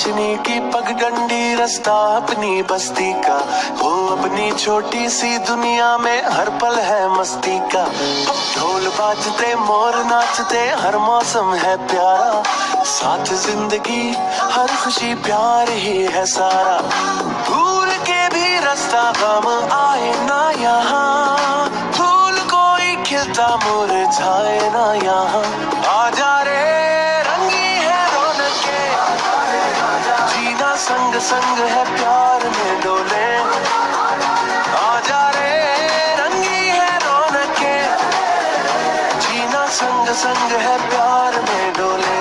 रोशनी की पगडंडी रास्ता अपनी बस्ती का, वो अपनी छोटी सी दुनिया में हर पल है मस्ती का। ढोल बाजते मोर नाचते हर मौसम है प्यारा, साथ जिंदगी हर खुशी प्यार ही है सारा। भूल के भी रास्ता गम आए ना यहाँ, फूल कोई खिलता मुरझाए ना यहाँ। आजा रे रंगी है रौनके, जीना संग संग है प्यार में डोले। आजा रे रंगी है रौनके, जीना संग संग है प्यार में डोले।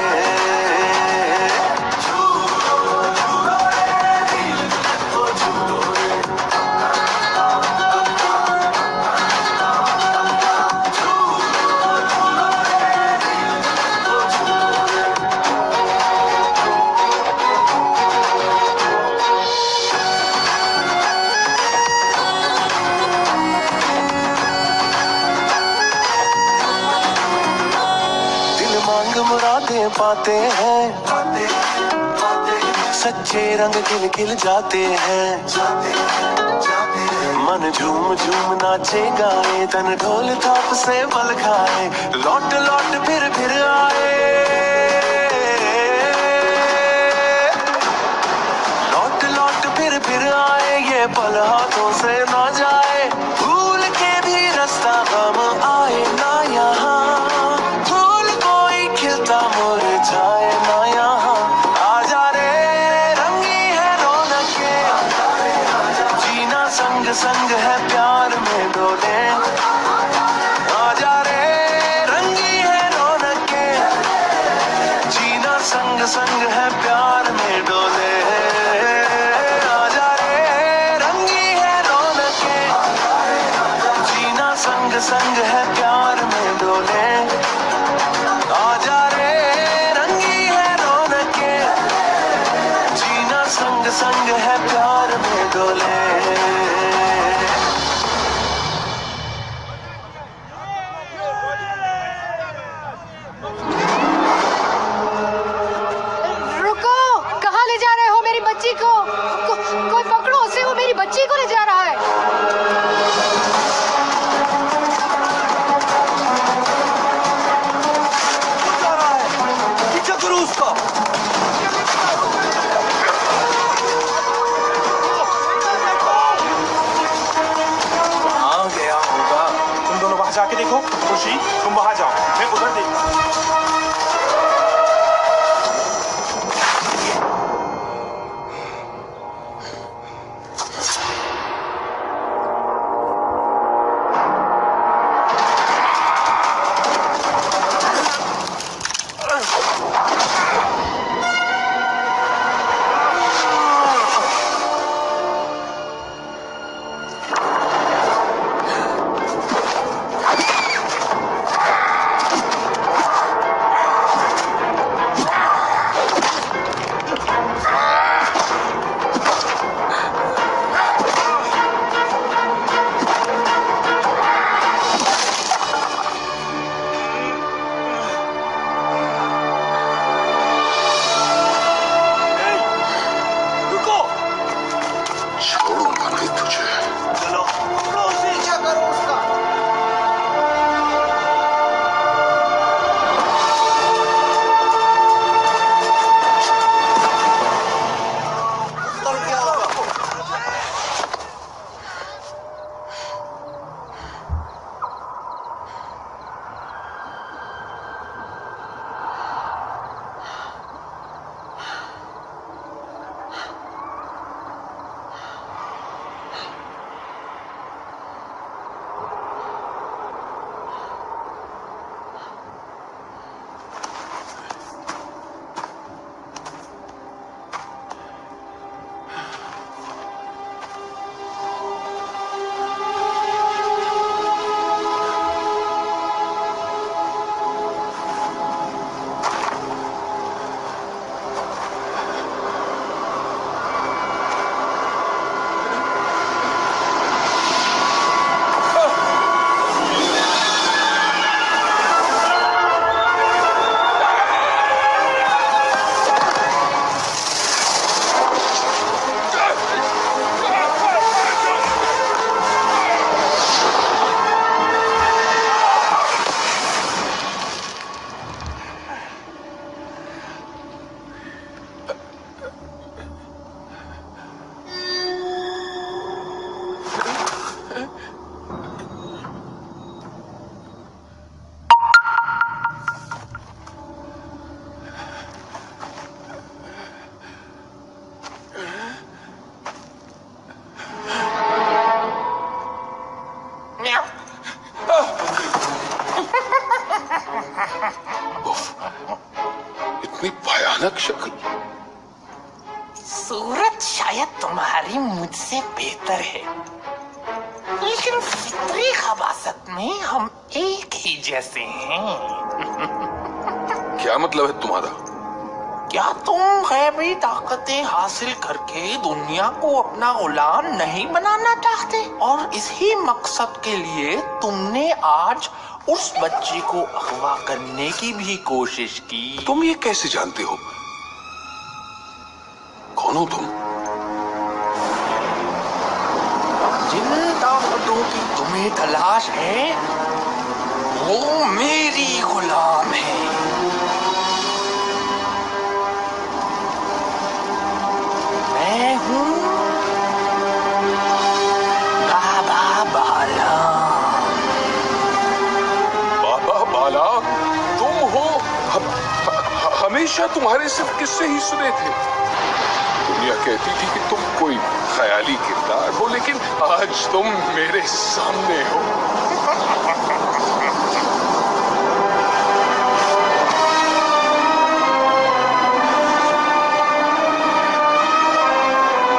मुरादें पाते हैं, सच्चे रंग खिल खिल जाते हैं। मन झूम झूम नाचे गाए, तन ढोल थाप से बल खाए। लौट लौट फिर आए, लौट लौट फिर आए, ये पल हाथों से ना जाए। भूल के भी रास्ता गम आए ना यहाँ, मुरझाए ना यहाँ। आजा रे रंगी है रौनके, जीना संग संग है प्यार में डोले। आजा रे रंगी है रौनके, जीना संग संग है प्यार में डोले। आजा रे रंगी है रौनके, जीना संग संग है प्यार में डोले। आजा संग संग है प्यार में डोले। रुको, कहाँ ले जा रहे हो मेरी बच्ची को? कोई पकड़ो उसे, वो मेरी बच्ची को ले जा रहा है। पीछे करो उसका। जाके देखो। खुशी तुम वहां जाओ, मैं उधर देखता हूं। उफ, इतनी भयानक शक्ल। सूरत शायद तुम्हारी मुझसे बेहतर है, लेकिन फितरी खबासत में हम एक ही जैसे हैं। क्या मतलब है तुम्हारा? क्या तुम गैबी ताकतें हासिल करके दुनिया को अपना गुलाम नहीं बनाना चाहते? और इसी मकसद के लिए तुमने आज उस बच्ची को अगवा करने की भी कोशिश की। तुम ये कैसे जानते हो? कौन हो तुम? जिन ताकतों की तुम्हें तलाश है वो मेरी गुलाम है। मैं हूँ बाबा बाला। बाबा बाला तुम हो? हमेशा तुम्हारे सिर्फ किस्से ही सुने थे। दुनिया कहती थी कि तुम कोई ख्याली किरदार हो, लेकिन आज तुम मेरे सामने हो।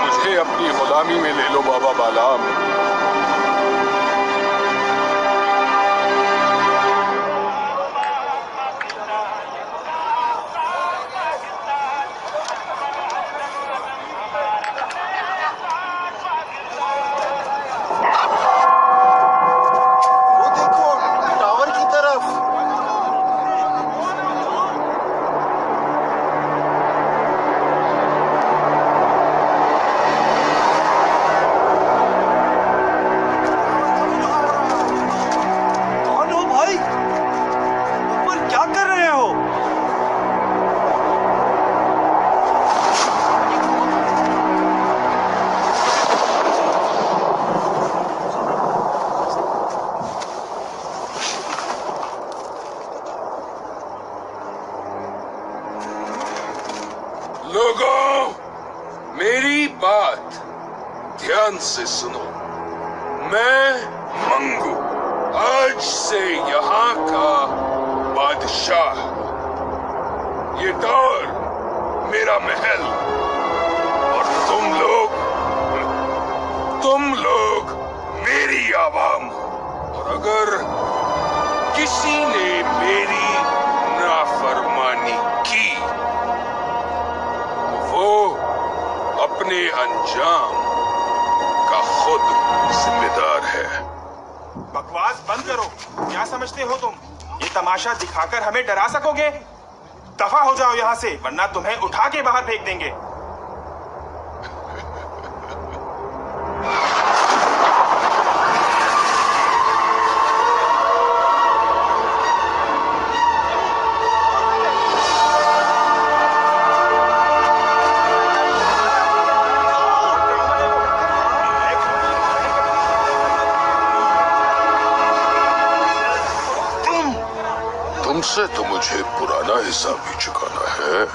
मुझे अपनी गुलामी में ले लो बाबा बाला। वो देखो टावर की तरफ। कौन हो भाई? ऊपर क्या कर रहे हो? लोगों, मेरी बात ध्यान से सुनो। मैं मंगू आज से यहाँ का बादशाह। ये दौर मेरा महल और तुम लोग मेरी आवाम हो। और अगर किसी ने मेरी नाफरमानी की वो अपने अंजाम का खुद जिम्मेदार है। बकवास बंद करो। क्या समझते हो तुम? ये तमाशा दिखाकर हमें डरा सकोगे? दफा हो जाओ यहाँ से, वरना तुम्हें उठा के बाहर फेंक देंगे। तुमसे तो मुझे पुराना हिसाब भी चुकाना है।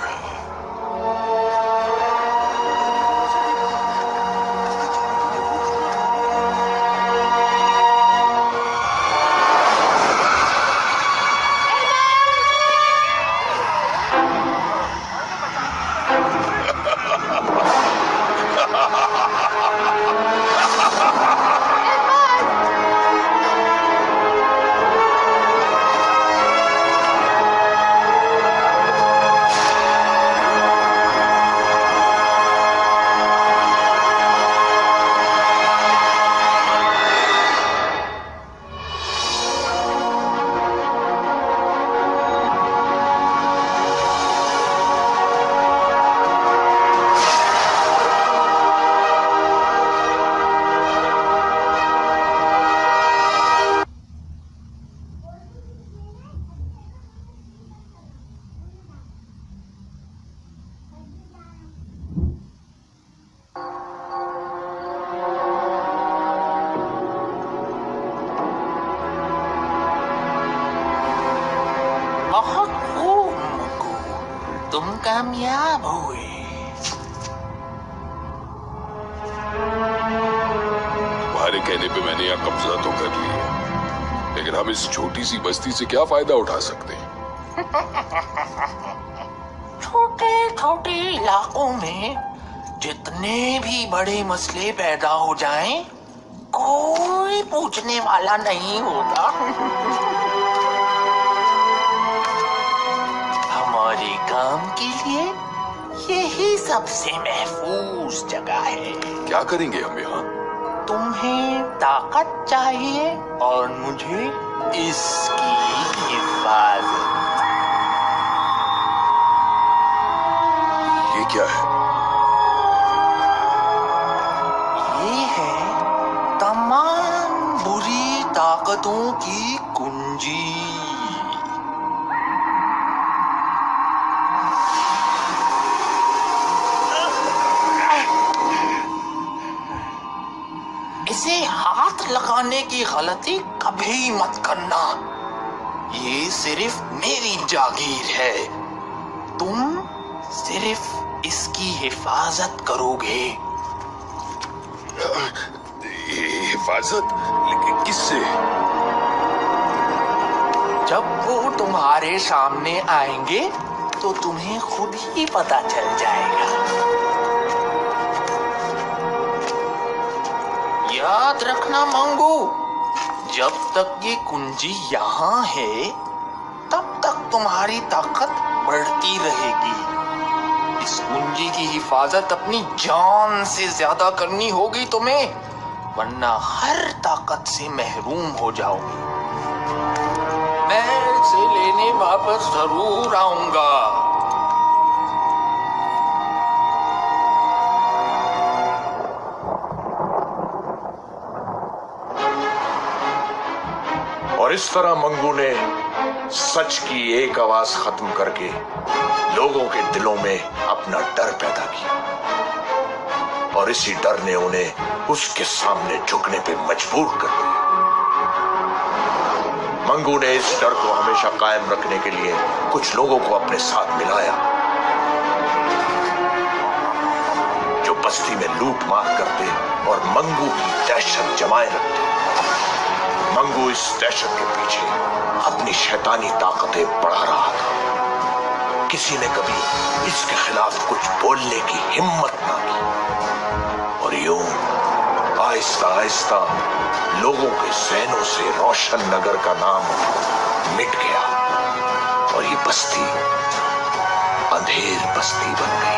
बहुत खूब मंगू, तुम कामयाब हुए। तुम्हारे कहने पे मैंने यहाँ कब्जा तो कर लिया, लेकिन हम इस छोटी सी बस्ती से क्या फायदा उठा सकते हैं? छोटे छोटे इलाकों में जितने भी बड़े मसले पैदा हो जाएं, कोई पूछने वाला नहीं होता। हमारे काम के लिए यही सबसे महफूज जगह है। क्या करेंगे हम यहाँ? तुम्हें ताकत चाहिए और मुझे इसकी हिफाजत। ये क्या है? ये है तमाम बुरी ताकतों की कुंजी। इसे हाथ लगाने की गलती कभी मत करना। ये सिर्फ मेरी जागीर है। तुम सिर्फ इसकी हिफाजत करोगे। हिफाजत? लेकिन किससे? जब वो तुम्हारे सामने आएंगे तो तुम्हें खुद ही पता चल जाएगा। याद रखना मंगू, जब तक ये कुंजी यहाँ है तब तक तुम्हारी ताकत बढ़ती रहेगी। इस कुंजी की हिफाजत अपनी जान से ज्यादा करनी होगी तुम्हें, वरना हर ताकत से महरूम हो जाओगे। मैं इसे लेने वापस जरूर आऊंगा। और इस तरह मंगू ने सच की एक आवाज खत्म करके लोगों के दिलों में अपना डर पैदा किया, और इसी डर ने उन्हें उसके सामने झुकने पे मजबूर कर दिया। मंगू ने इस डर को हमेशा कायम रखने के लिए कुछ लोगों को अपने साथ मिलाया, जो बस्ती में लूट मार करते और मंगू की दहशत जमाए रखते। मंगू इस दहशत के पीछे अपनी शैतानी ताकतें बढ़ा रहा था। किसी ने कभी इसके खिलाफ कुछ बोलने की हिम्मत ना की, और यूं आहिस्ता आहिस्ता लोगों के ज़हनों से रोशन नगर का नाम मिट गया, और ये बस्ती अंधेर बस्ती बन गई।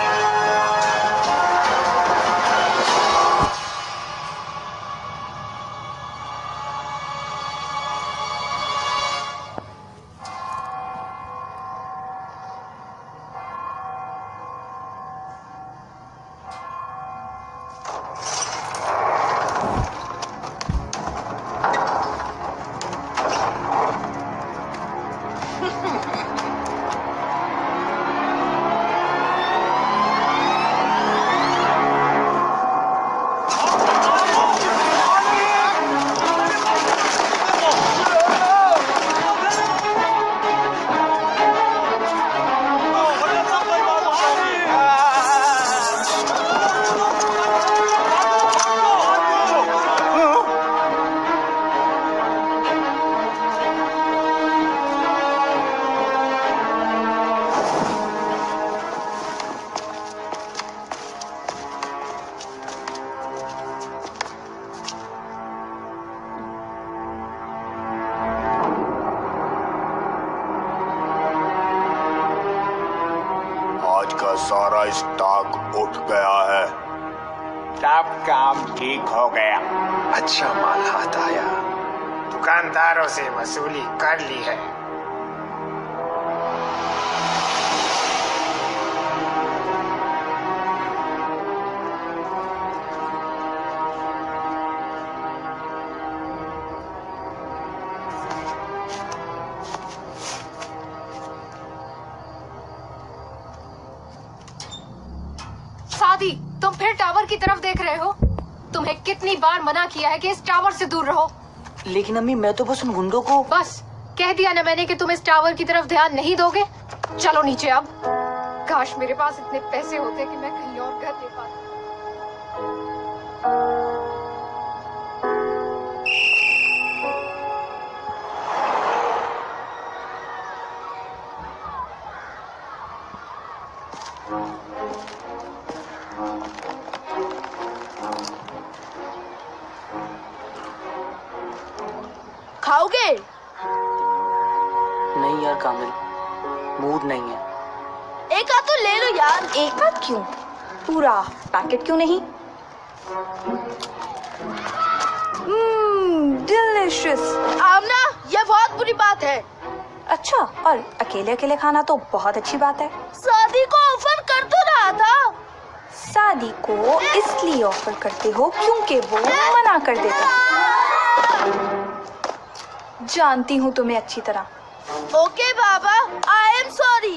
सारा स्टॉक उठ गया है। सब काम ठीक हो गया। अच्छा माल हाथ आया। दुकानदारों से वसूली कर ली है। सादी, तुम फिर टावर की तरफ देख रहे हो? तुम्हें कितनी बार मना किया है कि इस टावर से दूर रहो। लेकिन अम्मी, मैं तो बस उन गुंडों को। बस कह दिया ना मैंने कि तुम इस टावर की तरफ ध्यान नहीं दोगे। चलो नीचे अब। काश मेरे पास इतने पैसे होते कि मैं कहीं और घर ले पाती। नहीं यार कामिल, मूड नहीं है। एक हाथ तो ले लो यार। एक हाथ क्यों, पूरा पैकेट क्यों नहीं? डिलिशियस। आमना, ये बहुत बुरी बात है। अच्छा, और अकेले अकेले खाना तो बहुत अच्छी बात है। शादी को ऑफर कर तो रहा था। शादी को इसलिए ऑफर करते हो क्योंकि वो मना कर देता। जानती हूँ तुम्हें अच्छी तरह। Okay Baba, I am sorry.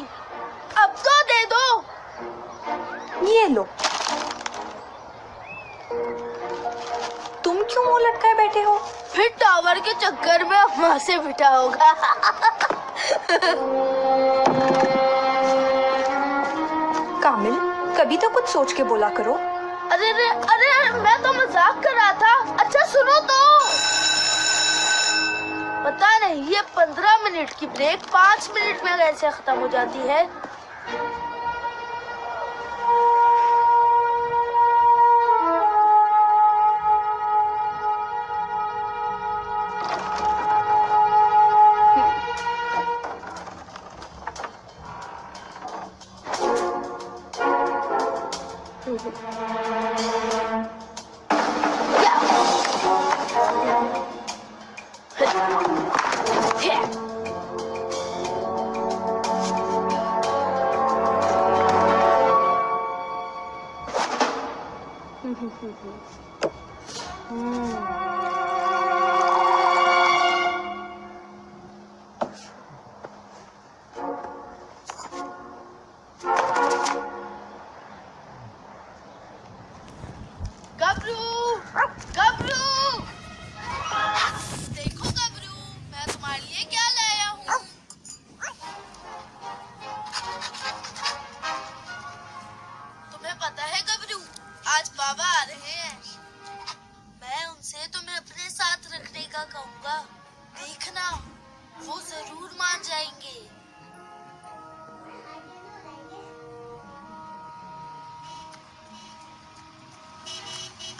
अब तो दे दो। ये लो। तुम क्यों मुंह लटकाए बैठे हो? फिर टावर के चक्कर में वहां से बिठा होगा। कामिल, कभी तो कुछ सोच के बोला करो। अरे अरे अरे, मैं तो मजाक कर रहा था। अच्छा सुनो तो। पता नहीं ये 15 मिनट की ब्रेक 5 मिनट में कैसे खत्म हो जाती है। गबरू, गबरू, देखो गबरू, मैं तुम्हारे लिए क्या लाया हूँ। तुम्हें पता है गबरू, आज बाबा आ रहे हैं। मैं उनसे तुम्हें अपने साथ रखने का कहूँगा। देखना, वो जरूर मान जाएंगे।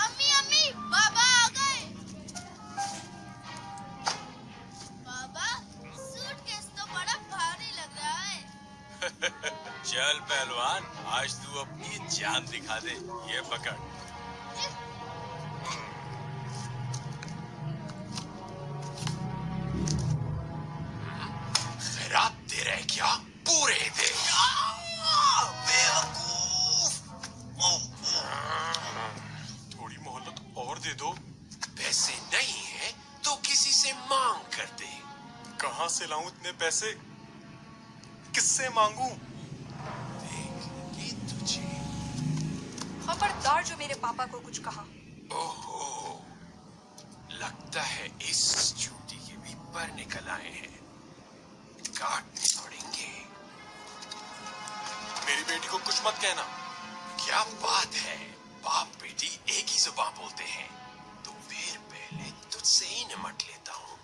अम्मी अम्मी, बाबा आ गए। बाबा, सूटकेस तो बड़ा भारी लग रहा है। चल पहलवान, आज तू अपनी जान दिखा दे। ये पकड़। खैरात दे रहे क्या? पूरे दे। थोड़ी मोहलत और दे दो। पैसे नहीं है तो किसी से मांग कर दे। कहाँ से लाऊं इतने पैसे? किससे मांगू? देंगे तुझे। खबरदार जो मेरे पापा को कुछ कहा। ओहो, लगता है इस चूटी के भी पर निकल आए हैं। काटने पड़ेंगे। मेरी बेटी को कुछ मत कहना। क्या बात है, बाप बेटी एक ही जुबान बोलते हैं। तो फिर पहले तुझसे ही निमट लेता हूँ।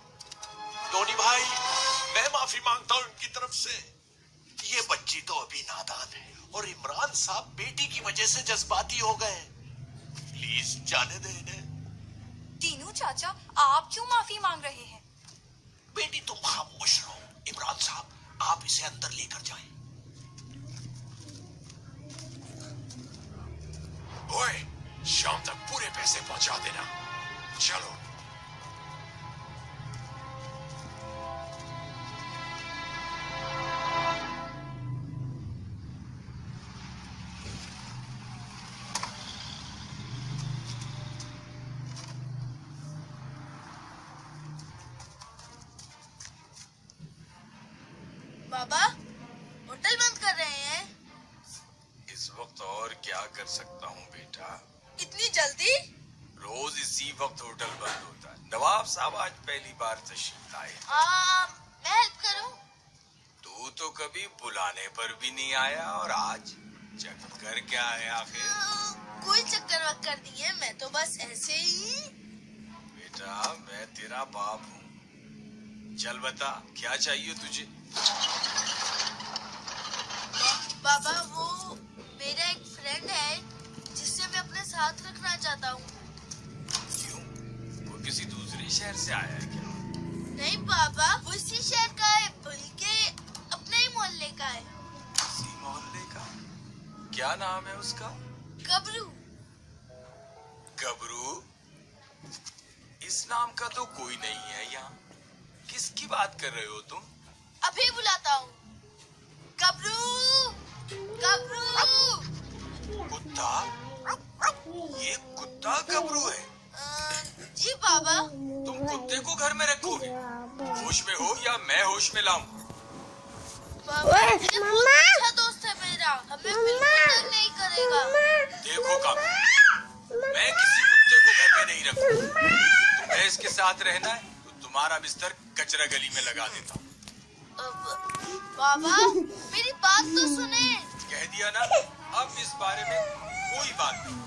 टोनी भाई, मैं माफी मांगता हूँ इनकी तरफ से। ये बच्ची तो अभी नादान है और इमरान साहब बेटी की वजह से जज्बाती हो गए। प्लीज जाने दे इन्हें। तीनू चाचा, आप क्यों माफी मांग रहे हैं? बेटी तुम खामोश रहो। इमरान साहब, आप इसे अंदर लेकर जाएं। ओए, शाम तक पूरे पैसे पहुंचा देना। चलो। बाबा, होटल बंद कर रहे हैं। इस वक्त और क्या कर सकता हूँ बेटा? इतनी जल्दी? रोज इसी वक्त होटल बंद होता है। नवाब साहब आज पहली बार तशरीफ लाए। मैं हेल्प करूं? तू तो कभी बुलाने पर भी नहीं आया और आज चक्कर क्या है आखिर? कोई चक्कर वक्कर नहीं है, मैं तो बस ऐसे ही। बेटा, मैं तेरा बाप हूँ। चल बता, क्या चाहिए तुझे? बाबा, वो मेरा एक फ्रेंड है जिससे मैं अपने साथ रखना चाहता हूँ। क्यों? वो किसी दूसरे शहर से आया है क्या? नहीं बाबा, वो क्या नाम है उसका? गबरू। गबरू? इस नाम का तो कोई नहीं है यहाँ। किसकी बात कर रहे हो तुम? अभी बुलाता हूँ। गबरू, गबरू। कुत्ता? ये कुत्ता गबरू है? जी बाबा। तुम कुत्ते को घर में रखोगे? होश में हो या मैं होश में लाऊं? बाबा, ये बहुत अच्छा दोस्त है मेरा, हमें बिल्कुल तंग नहीं करेगा। देखो कामिल, मैं किसी कुत्ते को घर में नहीं रखूंगा। तुम्हें इसके साथ रहना है तो तुम्हारा बिस्तर कचरा गली में लगा देता हूँ। बाबा, मेरी बात तो सुने। कह दिया ना, अब इस बारे में कोई बात नहीं।